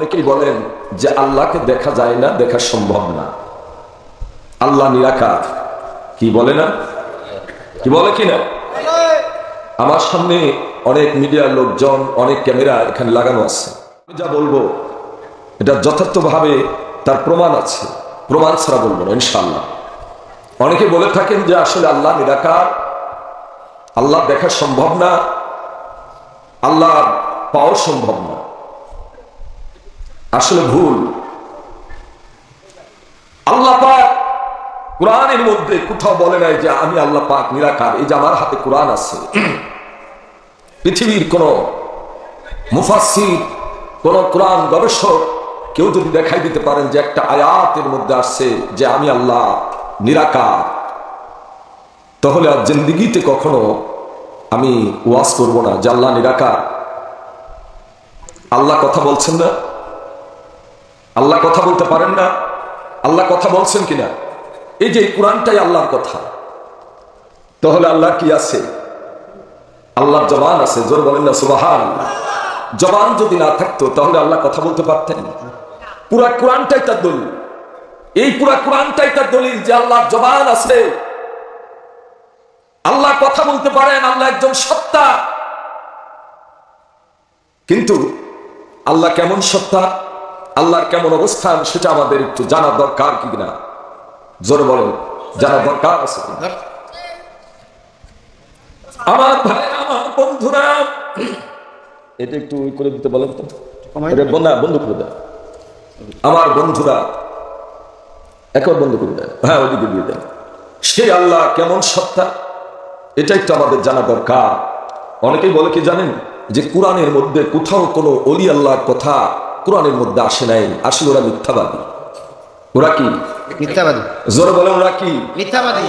অনেকেই বলেন যে আল্লাহকে দেখা যায় না, দেখা সম্ভব না, আল্লাহ নিরাকার। কি বলে না, কি বলে কিনা? আমার সামনে অনেক মিডিয়ার লোকজন, অনেক ক্যামেরা এখানে লাগানো আছে। আমি যা বলবো এটা যথার্থভাবে তার প্রমাণ আছে, প্রমাণ ছাড়া বলবো না ইনশাআল্লাহ। অনেকে বলে থাকেন যে আসলে আল্লাহ নিরাকার, আল্লাহ দেখা সম্ভব না, আল্লাহ পাওয়া সম্ভব না। আসলে ভুল। আল্লাহ পাক কোরআনের মধ্যে কোথাও বলে নাই যে আমি আল্লাহ পাক নিরাকার। এই যে আমার হাতে কোরআন আছে, পৃথিবীর কোন মুফাসসির, কোন কোরআন গবেষক কেউ যদি দেখাই দিতে পারেন যে একটা আয়াতের মধ্যে আসছে যে আমি আল্লাহ নিরাকার, তাহলে আর জিন্দেগিতে কখনো আমি ওয়াজ করব না যে আল্লাহ নিরাকার। আল্লাহ কথা বলছেন না, আল্লাহ কথা বলতে পারেন না, আল্লাহ কথা বলছেন কিনা? এই যে কোরআনটাই আল্লাহর কথা, তাহলে আল্লাহ কি আছে? আল্লাহর জবান আছে, জোর বলেন না সুবহানাল্লাহ। জবান যদি না থাকতো তাহলে আল্লাহ কথা বলতে পারতেন? পুরা কোরআনটাই তার দলিল, এই পুরা কোরআনটাই তার দলিল যে আল্লাহর জবান আছে, আল্লাহ কথা বলতে পারেন, আল্লাহ একজন সত্তা। কিন্তু আল্লাহ কেমন সত্তা, আল্লাহর কেমন অবস্থান, সেটা আমাদের একটু জানা দরকার কি না? জোরে বলেন, জানা দরকার আছে। আমার ভাই, আমার বন্ধুরা, এটা একটু করে দিতে বলেন তো, বন্ধ করে দেয়। আমার বন্ধুরা একবার বন্ধ করে দেয়, হ্যাঁ ওদিকে দিয়ে দেন। সেই আল্লাহ কেমন সত্তা, এটা একটু আমাদের জানা দরকার। অনেকেই বলে কি জানেন যে কোরআনের মধ্যে কোথাও কোনো অলি আল্লাহর কথা কোরআনের মধ্যে আসে নাই, আসলে ওরা মিথ্যাবাদী। ওরা কি মিথ্যাবাদী? জোরে বলেন, ওরা কি মিথ্যাবাদী?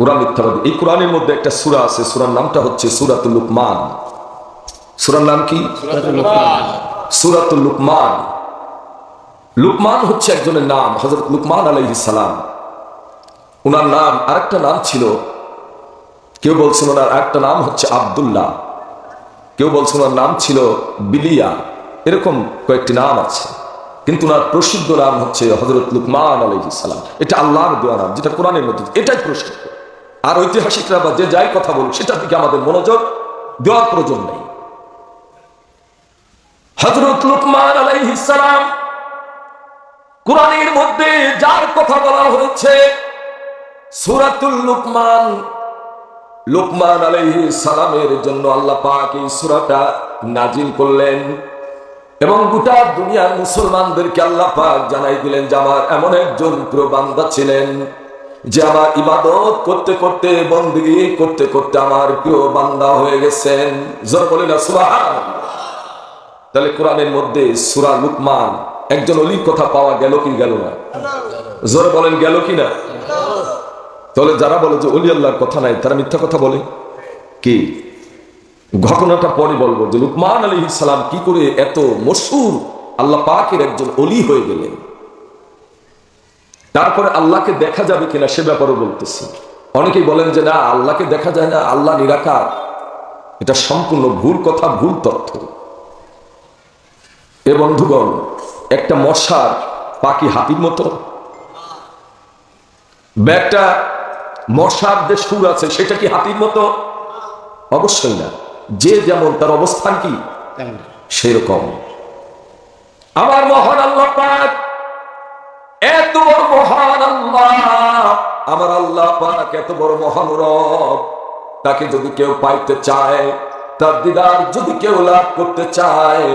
ওরা মিথ্যাবাদী। এই কোরআনের মধ্যে একটা সূরা আছে, সূরার নামটা হচ্ছে সূরাতুল লুকমান। সূরার নাম কি? সূরাতুল লুকমান। লুকমান হচ্ছে একজনের নাম, হযরত লুকমান আলাইহিস সালাম। ওনার নাম আরেকটা নাম ছিল, কেউ বলছেন ওনার আরেকটা নাম হচ্ছে আব্দুল্লাহ, কেউ বলছেন ওনার নাম ছিল বিলিয়া, এরকম কয়েকটি নাম আছে। কিন্তু ওনার প্রসিদ্ধ নাম হচ্ছে হযরত লুকমান আলাইহিস সালাম। এটা আল্লাহর দেওয়া নাম, যেটা কোরআনের মধ্যে, এটাই প্রসিদ্ধ। আর ঐতিহাসিকরা বা যে যাই কথা বলুক, সেটার দিকে আমাদের মনোযোগ দেওয়ার প্রয়োজন নেই। হযরত লুকমান আলাইহিস সালাম, কোরআনের মধ্যে যার কথা বলা হয়েছে সূরাতুল লুকমান, লুকমান আলাইহিস সালামের জন্য আল্লাহ পাক এই সূরাটা নাজিল করলেন এবং গোটা দুনিয়ার মুসলমানদেরকে আল্লাহ পাক জানাই দিলেন যে আমার এমন একজন প্রিয় বান্দা ছিলেন যে আমার ইবাদত করতে করতে, বন্দেগী করতে করতে আমার প্রিয় বান্দা হয়ে গেছেন। জোরে বলেন না সুবহানাল্লাহ। তাহলে কোরআনের মধ্যে সূরা লুকমান, একজন ওলির কথা পাওয়া গেল কি গেল না? জোরে বলেন, গেল কি না? তাহলে যারা বলে যে ওলি আল্লাহর কথা নাই, তারা মিথ্যা কথা বলে। কি ঘটনাটা পরে বলবো যে লুকমান আলাইহিস সালাম কি করে এত মশহুর আল্লাহ পাকের একজন ওলি হয়ে গেলেন। তারপরে আল্লাহকে দেখা যাবে কিনা সে ব্যাপারও বলতেছি। অনেকেই বলেন যে না, আল্লাহকে দেখা যায় না, আল্লাহ নিরাকার। এটা সম্পূর্ণ ভুল কথা, ভুল তথ্য। এ বন্ধুগণ, একটা মশার পাখি হাতির মতো? একটা মশার যে সুর আছে সেটা কি হাতির মতো? অবশ্যই না। যে যেমন তার অবস্থান কি সেরকম। আমার মহান আল্লাহ পাক এত বড় মহান আল্লাহ, আমার আল্লাহ পাক এত বড় মহান রব, তাকে যদি কেউ পাইতে চায়, তার দিদার যদি কেউ লাভ করতে চায়,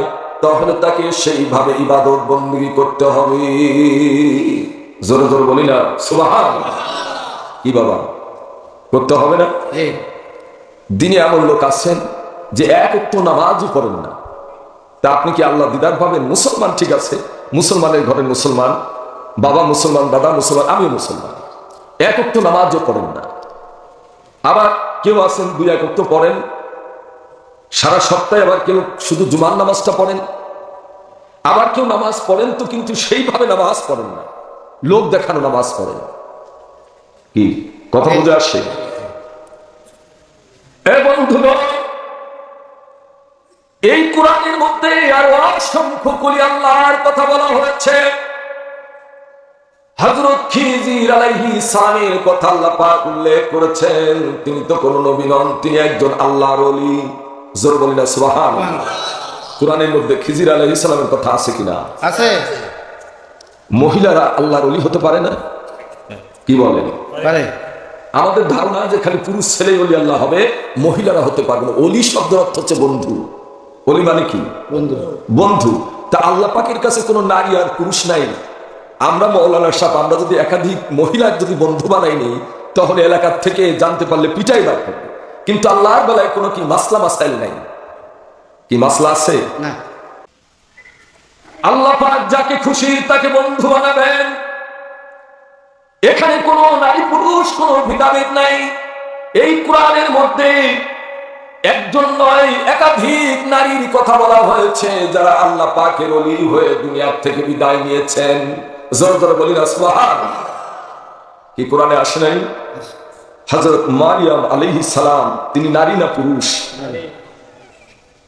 তাহলে তাকে সেইভাবে ইবাদত বন্দেগী করতে হবে। জোরে জোরে বলি না সুবহানাল্লাহ। কি বাবা, করতে হবে না? দিনে এমন লোক আছেন যে এক ওয়াক্ত নামাজও পড়েন না, তা আপনি কি আল্লাহ দিদার পাবেন? মুসলমান, ঠিক আছে, মুসলমানের ঘরের মুসলমান, বাবা মুসলমান, দাদা মুসলমান, আমিও মুসলমান, এক ওয়াক্ত নামাজও পড়েন না। আবার কেউ আছেন দুই এক ওয়াক্ত পড়েন সারা সপ্তাহে, আবার কেউ শুধু জুমার নামাজটা পড়েন, আবার কেউ নামাজ পড়েন তো কিন্তু সেইভাবে নামাজ পড়েন না, লোক দেখানো নামাজ পড়েন। কি কথা বুঝে আসে? বন্ধুগণ, এই কোরআনের মধ্যে আর ওয়াজ অসংখ্য কুলি আল্লাহর কথা বলা হয়েছে। হযরত খিজির আলাইহিস সালামের কথা আল্লাহ পাক উল্লেখ করেছেন। তিনি তো কোন নবী নন, তিনি একজন আল্লাহর ওলি। জোর বলি না সুবহানাল্লাহ। কোরআনের মধ্যে খিজির আলাইহিস সালামের কথা আছে কিনা? আছে। মহিলারা আল্লাহর ওলি হতে পারে না? কি বলেন? পারে। আমাদের ধারণা যে খালি পুরুষ ছেলেই ওলি আল্লাহ হবে, মহিলারা হতে পারবে না। ওলি শব্দের অর্থ হচ্ছে বন্ধু। ওলি মানে কি? বন্ধু। বন্ধু। তা আল্লাহ পাকের কাছে কোনো নারী আর পুরুষ নাই। আমরা মৌলানা সাহেব, আমরা যদি একাধিক মহিলার যদি বন্ধু বানাই নি, তাহলে এলাকার থেকে জানতে পারলে পিটাই বার করবে। কিন্তু আল্লাহর বেলায় কোনো কি মাসলা মাসাইল নাই। কি মাসলা আছে? না। আল্লাহ পাক যাকে খুশি তাকে বন্ধু বানাবেন। এখানে কোনো নারী পুরুষ কোনো ভেদাভেদ নাই। এই কোরআনের মধ্যে একজন নয়, একাধিক নারীর কথা বলা হয়েছে যারা আল্লাহ পাকের ওলি হয়ে দুনিয়ার থেকে বিদায় নিয়েছেন। জোর জোরে বলি না সুবহানাল্লাহ। কি কোরআনে আসে নাই? হযরত মারিয়াম আলাইহিস সালাম তিনি নারী না পুরুষ?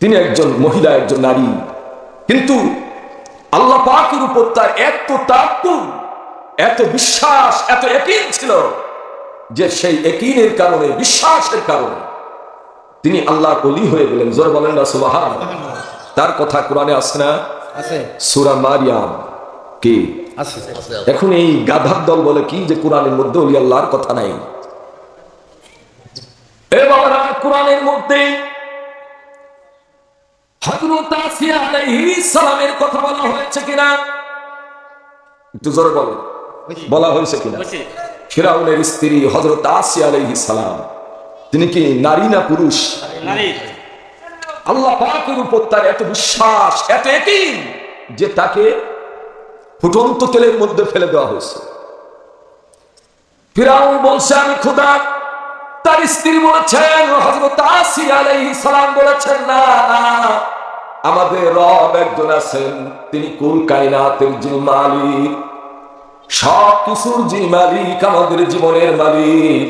তিনি একজন মহিলা, একজন নারী। কিন্তু আল্লাহ পাকের উপর তার এত তাওয়াক্কুল, এত বিশ্বাস, এত ইয়াকিন ছিল যে সেই ইয়াকিনের কারণে, বিশ্বাসের কারণে তিনি আল্লাহর ওলি হয়ে গেলেন। জোরে বলেন না সুবহানাল্লাহ। তার কথা কোরআনে আছে না? আছে। সূরা মারিয়াম কি আছে? এখন এই গাধার দল বলে কি যে কোরআনের মধ্যে ওলি আল্লাহর কথা নাই। এবার কোরআনের মধ্যে হযরত আসিয়া আলাইহিস সালামের কথা বলা হয়েছে কিনা? একটু জোরে বলেন, বলা হয়েছে কিনা? ফিরাউনের স্ত্রী হযরত আসিয়া আলাইহিস সালাম তিনি কি নারী না পুরুষ? নারী। আল্লাহ পাকের উপর তার এত বিশ্বাস, এত ইয়াকিন যে তাকে ফুটন্ত তেলের মধ্যে ফেলে দেওয়া হয়েছে। ফিরাউন বলছে আমি খোদা। তার স্ত্রী বলেছেন, হযরত আসিয়া আলাইহিস সালাম বলেছেন না, আমাদের রব একজন আছেন, তিনি কুল কায়নাতের যিনি মালিক, সব কিছুর যিনি মালিক, আমাদের জীবনের মালিক,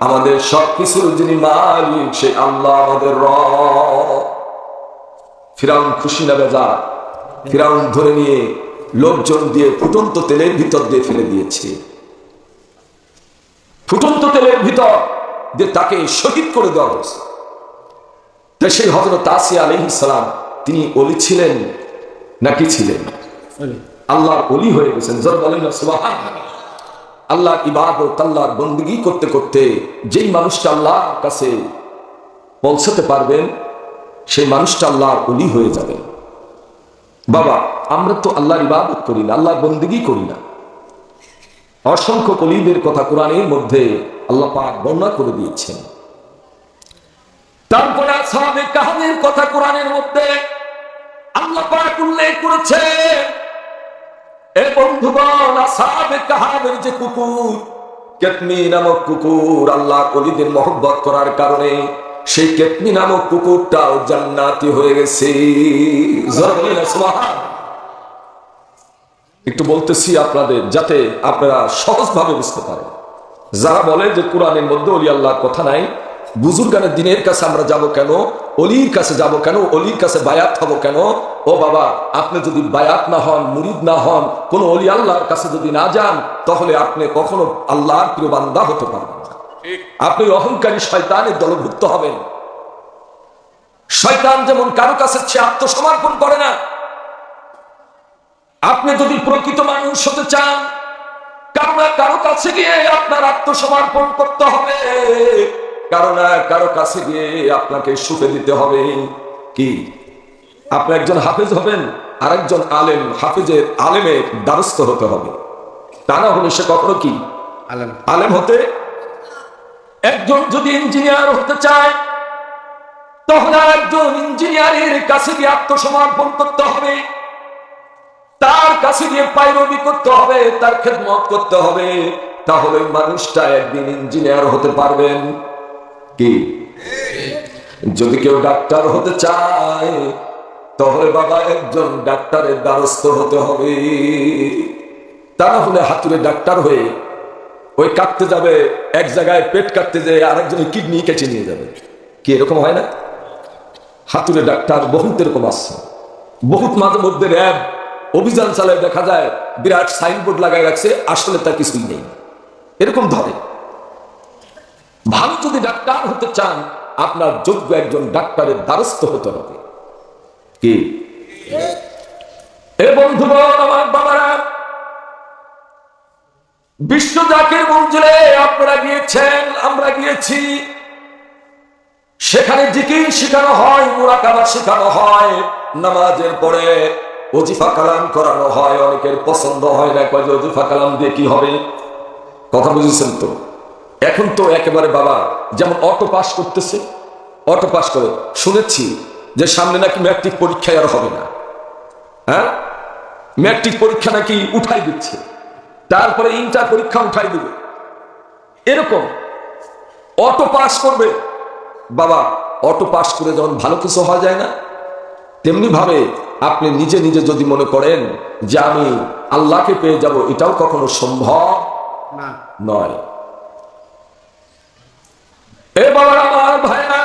আমাদের সবকিছুর যিনি মালিক সেই আল্লাহ আমাদের রব। ফিরাউন খুশি না বেজার? ফিরাউন ধরে নিয়ে লোকজন দিয়ে ফুটন্ত তেলের ভিতর দিয়ে ফেলে দিয়েছে। ফুটন্ত তেলের ভিতর দিয়ে তাকে শহীদ করে দেওয়া হয়েছে। তাই সেই হযরত আসিয়া আলাইহিস সালাম তিনি ওলি ছিলেন নাকি ছিলেন? আল্লাহর ওলি হয়ে গেছেন। জোরে বলেন না সুবহানাল্লাহ। আল্লাহর ইবাদত, আল্লাহর বন্দেগী করতে করতে যেই মানুষটা আল্লাহর কাছে পৌঁছাতে পারবেন সেই মানুষটা আল্লাহর ওলি হয়ে যাবেন। বাবা, আমরা তো আল্লাহর ইবাদত করি না, আল্লাহর বন্দেগী করি না। অসংখ্য ওলিদের কথা কোরআনের মধ্যে আল্লাহ পাক বর্ণনা করে দিয়েছেন। তারপরে আসহাবে কাহফের কথা কোরআনের মধ্যে আল্লাহ পাক উল্লেখ করেছেন। এ বন্ধুগণ, আসহাবে কাহফের যে কুকুর, কেতমি নামক কুকুর, আল্লাহ ওলিদের মহব্বত করার কারণে সেই কেতমি নামক কুকুরটাও জান্নাতি হয়ে গেছে। একটু বলতেছি আপনাদের যাতে আপনারা সহজভাবে বুঝতে পারেন। যারা বলে যে কোরআনের মধ্যে ওলি আল্লাহর কথা নাই, বুজুর্গানের দিনের কাছে আমরা যাব কেন, অলির কাছে যাব কেন, অলির কাছে বায়াত হব কেন? ও বাবা, আপনি যদি বায়াত না হন, মুরিদ না হন, কোন অলি আল্লাহর কাছে যদি না যান, তাহলে আপনি কখনো আল্লাহর প্রিয় বান্দা হতে পারবেন না। আপনি অহংকারী শয়তানের দলভুক্ত হবেন। শয়তান যেমন কারো কাছে আত্মসমর্পণ করে না। আপনি যদি প্রকৃত মানুষ হতে চান, কারো কাছে গিয়ে আপনার আত্মসমর্পণ করতে হবে। কারো কাছে গিয়ে আপনাকে সুখে দিতে হবে। কি আপনি একজন হাফেজ হবেন, আর একজন আলেম, হাফেজের আলেমের দ্বারস্থ হতে হবে। তা না হলে সে কখনো কি আলেম হতে। একজন যদি ইঞ্জিনিয়ার হতে চায়, তাহলে একজন ইঞ্জিনিয়ারের কাছে গিয়ে আত্মসমর্পণ করতে হবে, তার কাছে গিয়ে পায়রবি করতে হবে, তার খেদমত করতে হবে। তাহলে মানুষটা একদিন ইঞ্জিনিয়ার হতে পারবেন। কি যদি কেউ ডাক্তার হতে চায়, তাহলে বাবা একজন ডাক্তারের দ্বারস্থ হতে হবে। তা না হলে হাতুড়ে ডাক্তার হয়ে ওই কাটতে যাবে, এক জায়গায় পেট কাটতে যায়, আরেকজনের কিডনি কেটে নিয়ে যাবে। কি এরকম হয় না? হাতুড়ে ডাক্তার বহুত এরকম আছে। বহুত মাঝে মধ্যে র্যাব অভিযান চালায়, দেখা যায় বিরাট সাইনবোর্ড লাগায় রাখছে, আসলে তা কিছুই নেই, এরকম ধরে। ভালো যদি ডাক্তার হতে চান, আপনার যোগ্য একজন ডাক্তারের দ্বারস্থ হতে হবে। কি এ বন্ধুগণ, আমার বাবারা, বিশ্ব জাকির মঞ্জিলে আপনারা গিয়েছেন, আমরা গিয়েছি, সেখানে জিকির শেখানো হয়, মুরাকাবা শেখানো হয়, নামাজের পরে ওজিফা কালাম করানো হয়। অনেকের পছন্দ হয় না, কয় যে ওজিফা কালাম দিয়ে কি হবে, কথা বুঝেছেন তো? এখন তো একেবারে বাবা যেমন অটো পাস করতেছে, অটো পাস করে শুনেছি যে সামনে নাকি ম্যাট্রিক পরীক্ষায় আর হবে না। হ্যাঁ, ম্যাট্রিক পরীক্ষা নাকি উঠাই দিচ্ছে, তারপরে ইন্টার পরীক্ষা উঠাই দিবে, এরকম অটো পাস করবে। বাবা অটো পাস করে যখন ভালো কিছু হওয়া যায় না, তেমনি ভাবে আপনি নিজে নিজে যদি মনে করেন যে আমি আল্লাহকে পেয়ে যাব, এটাও কখনো সম্ভব নয়। এ বাবা, আমার ভাইরা,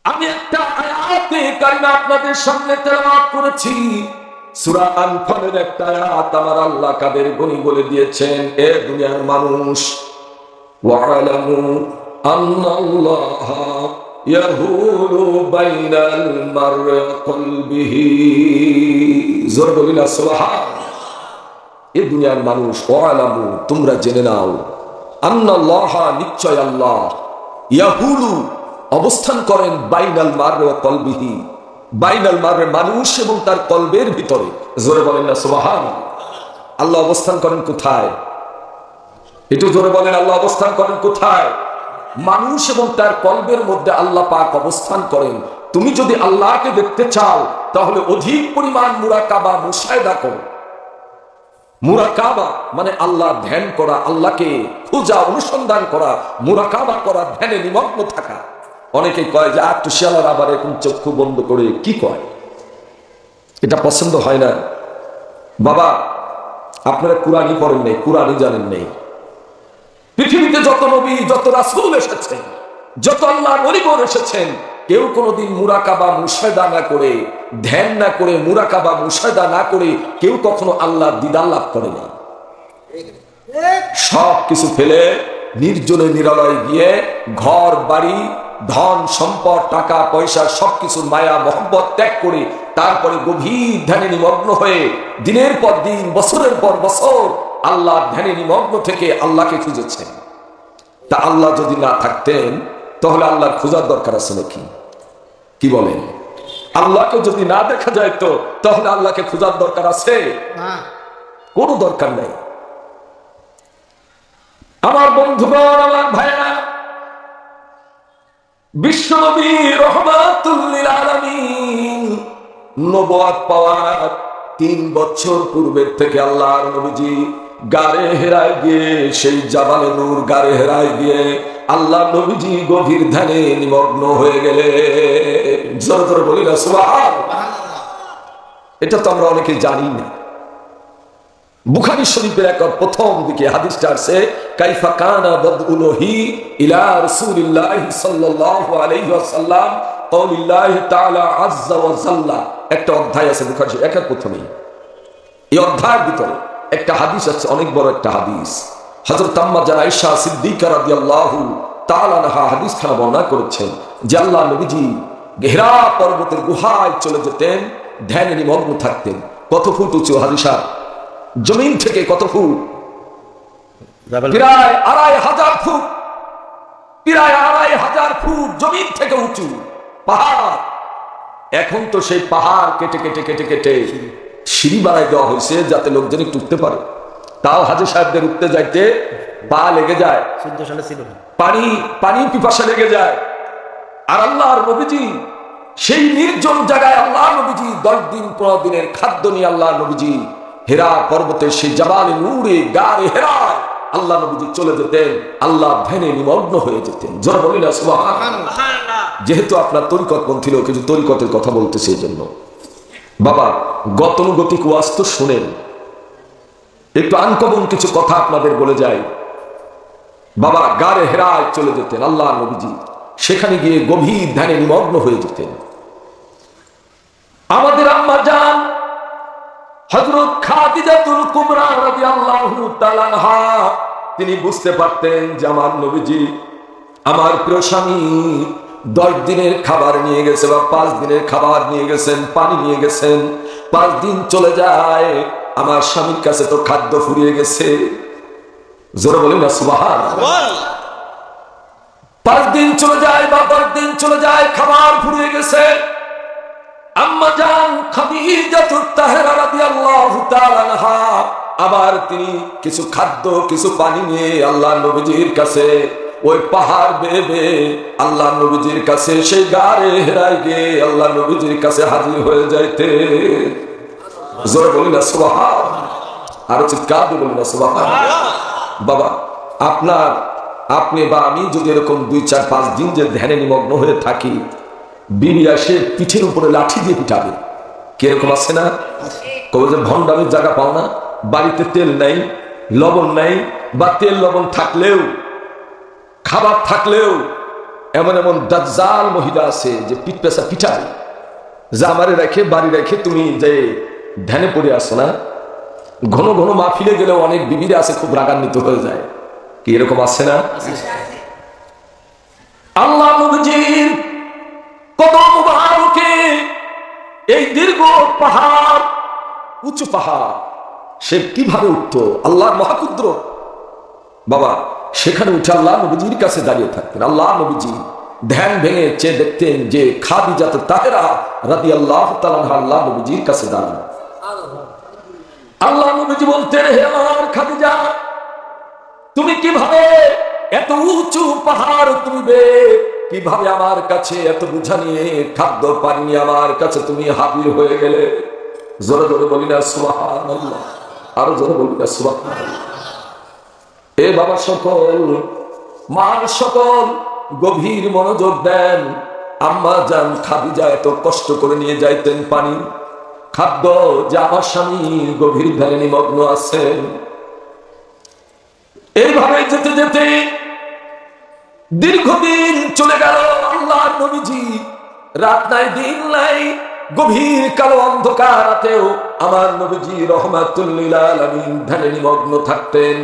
আমি একটা আয়াতে কারিমা আপনাদের সামনে তেলাওয়াত করেছি, সূরা আনফালের একটা আয়াত। আমার আল্লাহ কাদের গুণী বলে দিয়েছেন, এ দুনিয়ার মানুষ, ওয়ালামু আন্নাল্লাহা ইয়াহুলু বাইনাল মার'i ওয়া কলবিহি, জোরে বলি না সুবহানাল্লাহ। এ দুনিয়ার মানুষ, ওয়ালামু, তোমরা জেনে নাও, আন্নাল্লাহা, নিশ্চয় আল্লাহ, ইয়াহুলু, অবস্থান করেন, বাইনাল মার'i ওয়া কলবিহি, বাইনাল মার'i, মানুষ এবং তার কলবের ভিতরে। জোরে বলেন না সুবহানাল্লাহ। আল্লাহ অবস্থান করেন কোথায়? একটু জোরে বলেন, আল্লাহ অবস্থান করেন কোথায়? মানুষ এবং তার কলবের মধ্যে আল্লাহ পাক অবস্থান করেন। তুমি যদি আল্লাহকে দেখতে চাও, তাহলে অধিক পরিমাণ মুরাকাবা, মুশাহিদা করো। মুরাকাবা মানে আল্লাহ ধ্যান করা, আল্লাহকে খোঁজা, অনুসন্ধান করা, মুরাকাবা করা, ধ্যানে নিমগ্ন থাকা। অনেকে কয় যে আর তো শিয়ালার আবার এরকম চক্ষু বন্ধ করে কি কয়, এটা পছন্দ হয় না। বাবা আপনারা কুরআনই পড়েন নাই, কুরআনই জানেন নাই। পৃথিবীতে যত নবী, যত রাসূল এসেছেন, যত আল্লাহর ওলিগণ এসেছেন, কেউ কোনোদিন মুরাকাবা মুশাহিদা না করে, ধ্যান না করে, মুরাকাবা মুশাহিদা না করে কেউ কখনো আল্লাহর দিদার লাভ করে না। সব কিছু ফেলে নির্জনে নিরালয়ে গিয়ে ঘর বাড়ি, ধন সম্পদ, টাকা পয়সা, সবকিছুর মায়া মহব্বত ত্যাগ করে তারপরে গভীর ধ্যানে নিমগ্ন হয়ে দিনের পর দিন, বছরের পর বছর আল্লাহ ধ্যানে নিমগ্ন থেকে আল্লাহকে খুঁজেছেন। তা আল্লাহ যদি না থাকতেন, তাহলে আল্লাহর খোঁজার দরকার আছে নাকি? কি বলেন? আল্লাহকে যদি না দেখা যায়, তো তাহলে আল্লাহকে খোঁজার দরকার আছে? কোনো দরকার নেই। আমার বন্ধুগণ, আমার ভাইরা, বিশ্বনবী রাহমাতুল লিল আলামিন নবুয়ত পাওয়ার 3 বছর পূর্বের থেকে আল্লাহর নবীজি গারে হেরায় গিয়ে, সেই জাবালে নূর গারে হেরায় গিয়ে আল্লাহ নবীজি গভীর ধ্যানে নিমগ্ন হয়ে গেলে। জোরে জোরে বলি না সুবহানাল্লাহ। এটা তো আমরা অনেকে জানি না। বুখারী শরীফের এক প্রথম দিকে হাদিসটা আছে, কাইফা কানা বদউলহি ইলা রাসূলিল্লাহি সাল্লাল্লাহু আলাইহি ওয়াসাল্লাম কওলিল্লাহি তাআলা আযজা ওয়া জাল্লা। একটা অধ্যায় আছে বুখারী একের প্রথমেই। এই অধ্যায়ের ভিতরে একটা হাদিস আছে, অনেক বড় একটা হাদিস। হযরত আম্মা জান আয়েশা সিদ্দিকা রাদিয়াল্লাহু তাআলা আনহা হাদিসখানা বর্ণনা করেছেন যে আল্লাহ নবীজি হিরা পর্বতের গুহায় চলে যেতেন, ধ্যানে নিমগ্ন থাকতেন। কত ফুট উঁচু হাদিসা? জমিন থেকে কত ফুট? প্রায় 2500 ফুট। প্রায় 2500 ফুট জমিন থেকে উঁচু পাহাড়। এখন তো সেই পাহাড় কেটে কেটে কেটে কেটে সিঁড়ি বানাই দেওয়া হয়েছে, যাতে লোকজন একটু উঠতে পারে। তাও হাজী সাহেবদের উঠতে যাইতে পা লেগে যায়, পানি পিপাসা লেগে যায়। আর আল্লাহর নবীজি সেই নির্জন জায়গায়, আল্লাহর নবীজি 10 দিন 15 দিনের খাদ্য নিয়ে আল্লাহর নবীজি হেরা পর্বতের সেই জাবালে নূরে গারে হেরায় আল্লাহ নবীজি চলে যেতেন, আল্লাহ ধ্যানে নিমগ্ন হয়ে যেতেন। জোরে বলি না সুবহানাল্লাহ। যেহেতু আপনার তরিকতপন্থী লোক, কিছু তরিকতের কথা বলতেছে, এই জন্য বাবা গতানুগতিক ওয়াজ তো শুনেন, একটু আনকমন কিছু কথা আপনাদের বলে যায়। বাবা গারে হেরায় চলে যেতেন আল্লাহ নবীজি, সেখানে গিয়ে গভীর ধ্যানে নিমগ্ন হয়ে যেতেন। হযরত খাদিজাতুল কুবরা রাদিয়াল্লাহু তাআলা আনহা তিনি বুঝতে পারতেন যে আমার নবীজি, আমার প্রিয় স্বামী 10 দিনের খাবার নিয়ে গেছে বা 5 দিনের খাবার নিয়ে গেছেন, পানি নিয়ে গেছেন, 5 দিন চলে যায়, আমার স্বামীর কাছে তো খাদ্য ফুরিয়ে গেছে। জোরে বলেন না সুবহানাল্লাহ। 5 দিন চলে যায় বা 10 দিন চলে যায়, খাবার ফুরিয়ে গেছে। আম্মা জান খাদিজাতুত তাহরা রাদিয়াল্লাহু তাআলা আনহা আবার তিনি কিছু খাদ্য কিছু পানি নিয়ে আল্লাহর নবীজির কাছে ওই পাহাড় বেয়ে বেয়ে আল্লাহর নবীজির কাছে সেই গারে হেরায় গিয়ে আল্লাহর নবীজির কাছে হাজির হয়ে যাইতে। জোরে বলি না সুবহানাল্লাহ, আর চিৎকার দিয়ে বলি না সুবহানাল্লাহ। বাবা, আপনি বা আমি যদি এরকম 2, 4, 5 দিন যে ধ্যানে নিমগ্ন হয়ে থাকি, বিবি আসে পিঠের উপরে লাঠি দিয়ে পিটাবে, কিরকম আছে না? কবে যে ভণ্ডামির জায়গা পাও না, বাড়িতে তেল নাই, লবণ নাই, বা তেল লবণ থাকলেও খাবার থাকলেও এমন এমন দাজ্জাল মহিলা আছে যে পিঠ পেঁচা পিঠায়, যা আমারে রেখে বাড়ি রেখে তুমি যে ধ্যানে পড়ে আসো না। ঘন ঘন মাহফিলে গেলেও অনেক বিবিরা আছে খুব রাগান্বিত হয়ে যায়, কি এরকম আছে না? আল্লাহ নবীজির কদম মুবারকে এই দীর্ঘ পাহাড়, উঁচু পাহাড়, সে কিভাবে উঠতো? আল্লাহর মহাকুদ্রত। বাবা, সেখানে উঠে আল্লাহ নবীজির কাছে দাঁড়িয়ে থাকতেন। আল্লাহ নবীজি ধ্যান ভেঙে চেয়ে দেখতেন যে খাদিজাতুত তাহরা রাদিয়াল্লাহু তাআলা আনহা আল্লাহ নবীজির কাছে দাঁড়ানো। আল্লাহ নবীজি বলতেন, হে আমার খাদিজা, তুমি কিভাবে এত উঁচু পাহাড় তুলবে, কিভাবে আমার কাছে এত বোঝা নিয়ে খাদ্য পানি নিয়ে আমার কাছে তুমি হাজির হয়ে গেলে? জোরে জোরে বলি না সুবহানাল্লাহ, আরো জোরে বলি না সুবহানাল্লাহ। এ বাবা সকল, মা সকল, গভীর মনোযোগ দেন। আম্মা জান খাদিজা এত কষ্ট করে নিয়ে যাইতেন পানি, খাদ্য, যে আমার স্বামী গভীর ধ্যানে নিমগ্ন আছেন। এইভাবে যেতে যেতে দীর্ঘদিন চলে গেল। আল্লাহর নবীজি রাত নাই দিন নাই, গভীর কালো অন্ধকার রাতেও আমার নবীজি রহমাতুল লিল আলামিন ধ্যানে নিমগ্ন থাকতেন।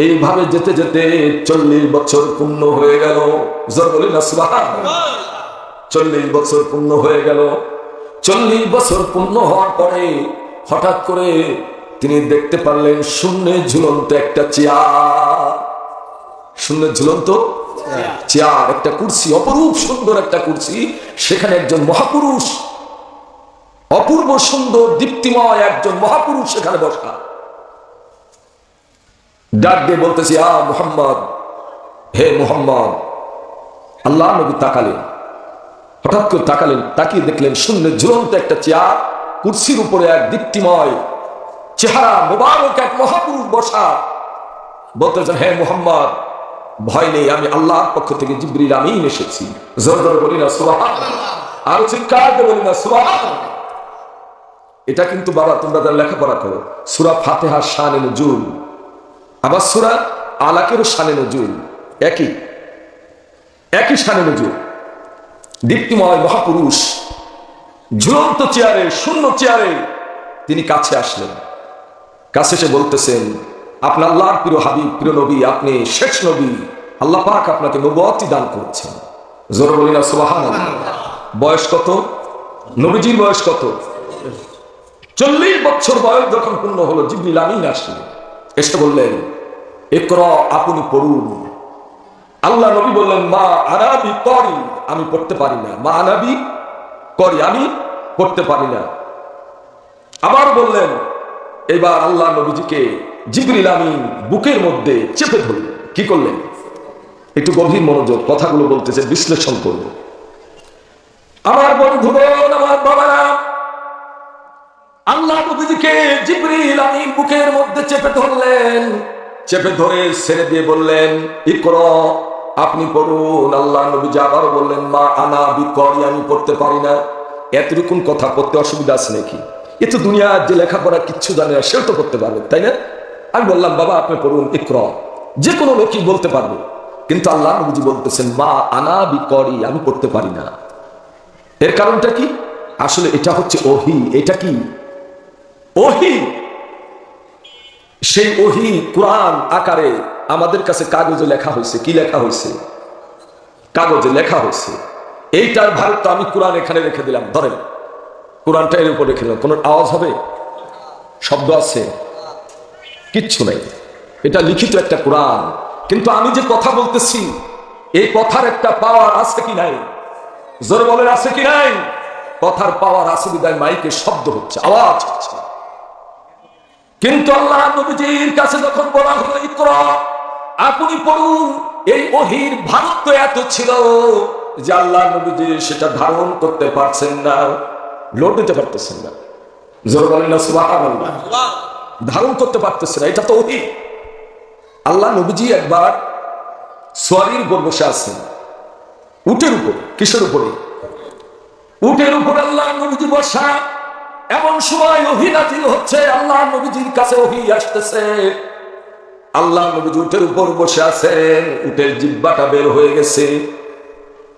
এইভাবে যেতে যেতে 40 বছর পূর্ণ হয়ে গেল। জোরে বলি না সুবহানাল্লাহ। 40 বছর পূর্ণ হয়ে গেল। 40 বছর পূর্ণ হওয়ার পরে হঠাৎ করে তিনি দেখতে পারলেন শূন্যে ঝুলন্ত একটা চেয়ার, শূন্যে ঝুলন্ত চেয়ার, একটা কুরসি, অপরূপ সুন্দর একটা কুরসি, সেখানে একজন মহাপুরুষ, অপূর্ব সুন্দর দীপ্তিময় একজন মহাপুরুষ সেখানে বসা। ডাক দিয়ে বলতেছি, আ মুহাম্মদ, হে মুহাম্মদ। আল্লাহ নবী তাকালেন, হঠাৎ করে তাকালেন, তাকিয়ে দেখলেন শূন্যে ঝুলন্ত একটা চেয়ার, কুরসির উপরে এক দীপ্তিময় চেহারা মুবারক এক মহাপুরুষ বসা। বলতেছেন, হে মুহাম্মদ, ভয় নেই, আমি আল্লাহর পক্ষ থেকে জিবরিল আমিন এসেছি। জোরে জোরে বলি না সুবহানাল্লাহ, আর চিৎকার দিয়ে বলি না সুবহানাল্লাহ। এটা কিন্তু বাবা তোমরা যারা লেখাপড়া করো, সূরা ফাতিহার শানে নুজুল, আবার সূরা আলাকেরও শানে নুজুল, একই শানে নুজুল। দীপ্তিময় মহাপুরুষ ঝুলন্ত চেয়ারে, শূন্য চেয়ারে তিনি কাছে আসলেন। কাছে এসে বলতেছেন, আপনি আল্লাহর প্রিয় হাবিব, প্রিয় নবী, আপনি শেষ নবী, আল্লাহ পাক আপনাকে নবুয়ত দান করেছেন। জোরে বলি না সুবহানাল্লাহ। বয়স কত? নবীজির বয়স কত? 40 বছর বয়স যখন পূর্ণ হলো, জিবরিল আমিন আসলেন, এসে বললেন, ইকরা, আপনি পড়ুন। আল্লাহ নবী বললেন, মা আনাবি করি, আমি পড়তে পারি না। মা আনাবি করি, আমি পড়তে পারি না। আবার বললেন, এবার আল্লাহ নবীজিকে জিবরিল আমিন বুকের মধ্যে চেপে ধরলেন। কি করলেন? একটু গভীর মনোযোগ, কথাগুলো বলতেছে, বিশ্লেষণ করব। আমার বন্ধুগণ, আমার বাবারা, আল্লাহ নবীজিকে জিবরিল আমিন বুকের মধ্যে চেপে ধরলেন। চেপে ধরে ছেড়ে দিয়ে বললেন, ইকরা, আপনি পড়ুন। আল্লাহ নবীজি আবার বললেন, মা আনা বিকরি, আমি পড়তে পারি না। এতটুকুন কথা পড়তে অসুবিধা আছে নাকি? এ তো দুনিয়ার যে লেখাপড়া কিচ্ছু জানে না, সেও তো পড়তে পারবে, তাই না? আমি বললাম, বাবা আপনি পড়ুন, ইকরা। যে কোনো লোকই বলতে পারবে, কিন্তু আল্লাহ নবীজি বলতেছেন, মা আনা বিকরি, আমি পড়তে পারি না। এর কারণটা কি? আসলে এটা হচ্ছে ওহী। এটা কি? ওহী, সেই ওহী কোরআন আকারে আমাদের কাছে কাগজে লেখা হয়েছে। কি লেখা হয়েছে? কাগজে লেখা হয়েছে। এইটার ভারত আমি কোরআন এখানে রেখে দিলাম, ধরেন কোরআনটা এর উপর রেখে দিলাম, কোন আওয়াজ হবে? শব্দ আছে? কিচ্ছু নেই। এটা লিখিত একটা কোরআন, কিন্তু আমি যে কথা বলতেছি এই কথার একটা পাওয়ার আছে কি নাই? জোরে বলেন, আছে কি নাই? কথার পাওয়ার আছে বিদায় মাইকে শব্দ হচ্ছে, আওয়াজ হচ্ছে। কিন্তু আল্লাহ নবীজির কাছে যখন বলা হলো ইকরা, আপনি পড়ুন, এই ওহীর ভারত এত ছিল যে আল্লাহ নবীজি সেটা ধারণ করতে পারছেন না, লোড দিতে পারতেছেন না। জোরে বলেন না সুবহানাল্লাহ। ধারণ করতে পারতেছে না, এটা তো ওহী। আল্লাহ নবীজি একবার সোয়ারির উপর বসে আছেন, উটের উপর। কিসের উপরে? উটের উপর আল্লাহ নবীজি বসা। এমন সময় ওহী নাযিল হচ্ছে, আল্লাহ নবীজির কাছে ওহী আসতেছে। আল্লাহ নবীজি উটের উপর বসে আছেন, উটের জিহ্বাটা বের হয়ে গেছে,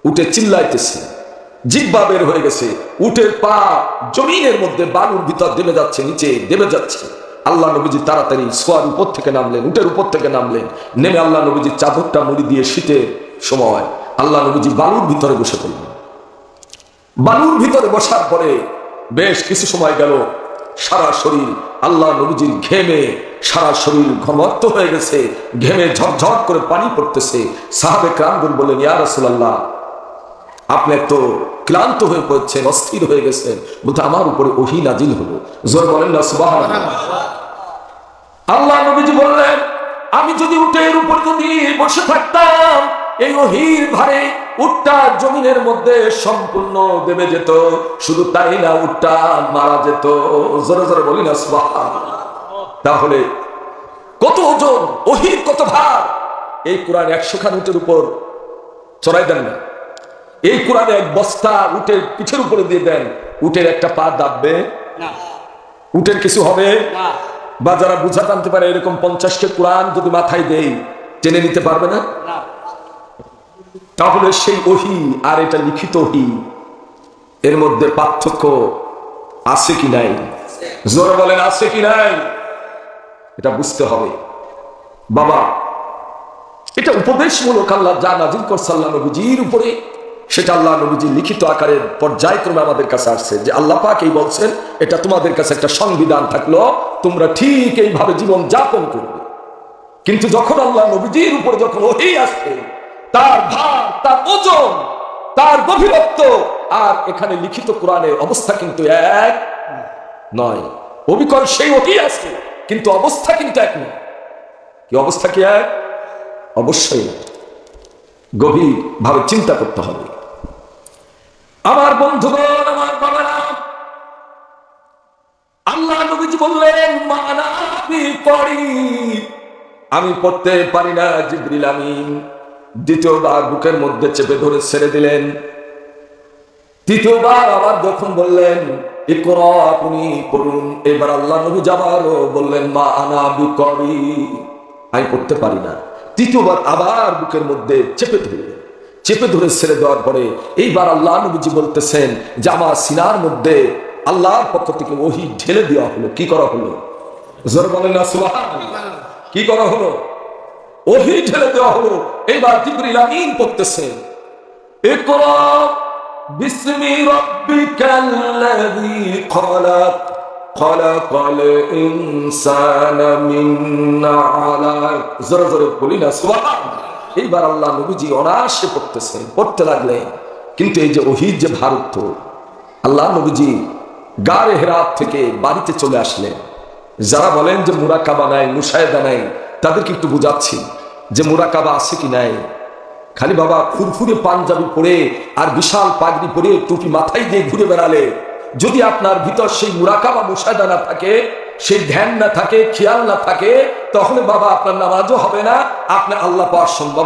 উটে চিল্লাইতেছে, জিহ্বা বের হয়ে গেছে, উটের পা জমিনের মধ্যে বালুর ভিতর দেবে যাচ্ছে, নিচে দেবে যাচ্ছে। আল্লাহ নবীজি তাড়াতাড়ি সোয়ার উপর থেকে নামলেন, উটের উপর থেকে নামলেন, নেমে আল্লাহ নবীজি চাদরটা মুড়ি দিয়ে শীতের সময় আল্লাহ নবীজি বালুর ভিতরে বসে পড়লেন। বালুর ভিতরে বসার পরে বেশ কিছু সময় গেল, সারা শরীর আল্লাহ নবীজির ঘেমে সারা শরীর ঘর্মাক্ত হয়ে গেছে, ঘেমে ঝরঝর করে পানি পড়তেছে। সাহাবে কেরামগণ বললেন, ইয়া রাসূলুল্লাহ, আপনি তো ক্লান্ত হয়ে পড়ছেন, অস্থির হয়ে গেছেন। বলতে আমার উপরে ওহী নাজিল হলো। জোরে বলেন না সুবহানাল্লাহ। আল্লাহ নবীজি বললেন, আমি যদি উটের উপর যদি বসে থাকতাম, এই ওহীর ভারে উটটা জমিনের মধ্যে সম্পূর্ণ দেবে যেত। শুধু তাই না, উটটা মারা যেত। জোরে জোরে বলি না সুবহানাল্লাহ। তাহলে কত ওজন, ওহীর কত ভার! এই কোরআন 100 খান উটের উপর চড়াই দেন না। এই কোরআনে এক বস্তা উটের পিঠের উপরে দিয়ে দেন, উটের একটা পা দাববে না, উটের কিছু হবে না। বা যারা বুঝা টানতে পারে এরকম 50কে কোরআন যদি মাথায় দেই, টেনে নিতে পারবে না। তাহলে সেই ওহী আর এটা লিখিত ওহী, এর মধ্যে পার্থক্য আছে কি নাই? জোরে বলেন, আছে কি নাই? এটা বুঝতে হবে বাবা। এটা উপদেশমূলক আল্লাহ যা নাযিল করছে আল্লাহ নবীজির উপরে, সেটা আল্লাহ নবীজি লিখিত আকারে পর্যায়ক্রমে আমাদের কাছে আসছে যে আল্লাহ পাক এই বলছেন, এটা তোমাদের কাছে একটা সংবিধান থাকলো, তোমরা ঠিক এইভাবে জীবন যাপন করবে। কিন্তু যখন আল্লাহ নবীজির উপরে যখন ওহী আসছে, তার ভার, তার ওজন, তার গভীরত্ব আর এখানে লিখিত কোরআনের অবস্থা কিন্তু এক নয়। অবিকল সেই ওহী আসছে, কিন্তু অবস্থা কিন্তু এক নয়। কি অবস্থা? কি এক? অবশ্যই গভীর ভাবে চিন্তা করতে হবে। আমার বন্ধুগণ, আমার বাবারা, আল্লাহ নবীজি বললেন, মানাবি পড়ি, আমি পড়তে পারি না। জিবরিল আমিন দ্বিতীয়বার বুকের মধ্যে চেপে ধরে ছেড়ে দিলেন। তৃতীয়বার আবার যখন বললেন ইকরা, আপনি পড়ুন, এবার আল্লাহ নবী আবারও বললেন, মা আনা বিকরি, আমি পড়তে পারি না। তৃতীয়বার আবার বুকের মধ্যে চেপে ধরে ছেড়ে দেওয়ার পরে এইবার আল্লাহ নবীজি বলতেছেন যে আমার সিনার মধ্যে আল্লাহর পক্ষ থেকে ওহী ঢেলে দেওয়া হলো। কি করা হলো? জোরে বলেন না সুবহানাল্লাহ। কি করা হলো? ওহী ঢেলে দেওয়া হলো। এইবার জিবরিল আমিন পড়তেছেন, ইকরা বিসমি রাব্বিকাল্লাযী খলাক, খলাকাল ইনসানা মিন আলাক। জোরে জোরে বলি না সুবহানাল্লাহ। এইবার আল্লাহ নবীজি অনায়াসে পড়তেছেন, পড়তে লাগলেন। কিন্তু এই যে ওহীর যে ভারত, আল্লাহ নবীজি গারে হেরাত থেকে বাড়িতে চলে আসলেন। যারা বলেন যে মুরাকাবা নাই, মুশাহেদা নাই, তাদেরকে একটু বুঝাচ্ছি যে মুরাকাবা আছে কি নাই। খালি বাবা ফুরফুরে পাঞ্জাবি পরে আর বিশাল পাগড়ি পরে টুপি মাথায় দিয়ে ঘুরে বেড়ালে, যদি আপনার ভিতর সেই মুরাকাবা মুশাহেদা না থাকে, সেই ধ্যান না থাকে, খেয়াল না থাকে, তাহলে বাবা আপনার নামাজও হবে না, আপনার আল্লাহ পাওয়ার সম্ভব